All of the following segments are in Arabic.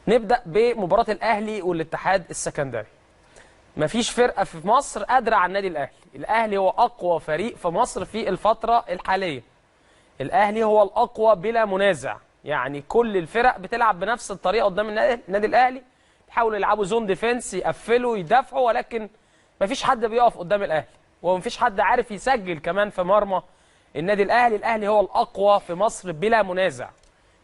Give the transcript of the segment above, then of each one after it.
نبدأ بمباراة الأهلي والاتحاد السكندري. مفيش فرقة في مصر قادرة على النادي الأهلي. الأهلي هو أقوى فريق في مصر في الفترة الحالية. الأهلي هو الأقوى بلا منازع، يعني كل الفرق بتلعب بنفس الطريقة قدام النادي الأهلي، بيحاولوا يلعبوا زون ديفنس، يقفلوا يدافعوا، ولكن مفيش حد بيقف قدام الأهلي، ومفيش حد عارف يسجل كمان في مرمى النادي الأهلي. الأهلي هو الأقوى في مصر بلا منازع،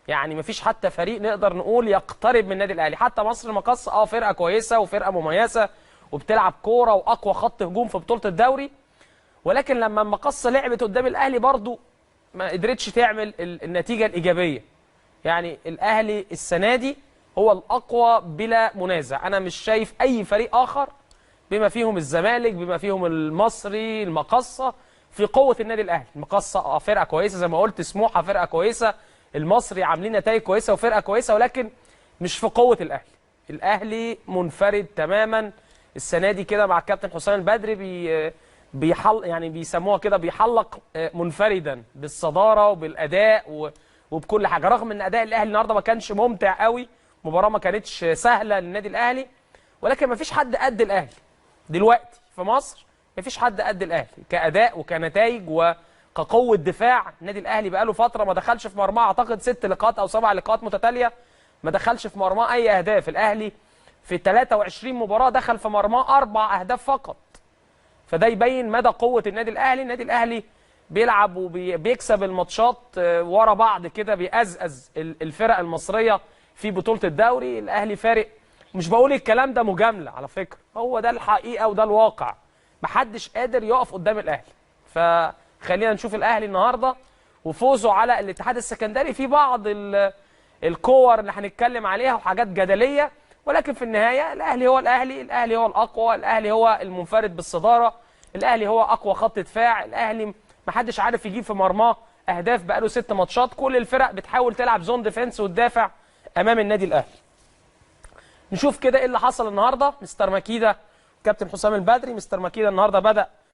يعني مفيش حتى فريق نقدر نقول يقترب من النادي الاهلي. حتى مصر المقاصة فرقه كويسه وفرقه مميزه وبتلعب كوره واقوى خط هجوم في بطوله الدوري، ولكن لما المقاصة لعبت قدام الاهلي برضو ما قدرتش تعمل النتيجه الايجابيه. يعني الاهلي السنه دي هو الاقوى بلا منازع. انا مش شايف اي فريق اخر بما فيهم الزمالك، بما فيهم المصري، المقاصة، في قوه النادي الاهلي. المقاصة فرقه كويسه زي ما قلت، سموحه فرقه كويسه، المصري عاملين نتائج كويسه وفرقه كويسه، ولكن مش في قوه الاهلي. الاهلي منفرد تماما السنه دي كده مع الكابتن حسام البدري، يعني بيسموها كده بيحلق منفردا بالصداره وبالاداء وبكل حاجه، رغم ان اداء الاهلي النهارده ما كانش ممتع قوي، مباراه ما كانتش سهله للنادي الاهلي، ولكن ما فيش حد قد الاهلي دلوقتي في مصر. ما فيش حد قد الاهلي كاداء وكنتائج كقوة دفاع. النادي الأهلي بقاله فترة ما دخلش في مرماه، أعتقد 6 لقاءات أو 7 لقاءات متتالية ما دخلش في مرماه أي أهداف. الأهلي في 23 مباراة دخل في مرماه 4 أهداف فقط، فده يبين مدى قوة النادي الأهلي. النادي الأهلي بيلعب وبيكسب الماتشات ورا بعض كده، بيأزأز الفرق المصرية في بطولة الدوري. الأهلي فارق، مش بقول الكلام ده مجاملة على فكرة، هو ده الحقيقة وده الواقع. محدش قادر يقف قدام الأهلي. خلينا نشوف الاهلي النهارده وفوزه على الاتحاد السكندري. في بعض الكور اللي هنتكلم عليها وحاجات جدليه، ولكن في النهايه الاهلي هو الاهلي، الاهلي هو الاقوى، الاهلي هو المنفرد بالصداره، الاهلي هو اقوى خط دفاع. الاهلي ما حدش عارف يجيب في مرماه اهداف بقاله 6 ماتشات. كل الفرق بتحاول تلعب زون ديفنس وتدافع امام النادي الاهلي. نشوف كده ايه اللي حصل النهارده. مستر مكيده كابتن حسام البدري، مستر مكيده النهارده بدأ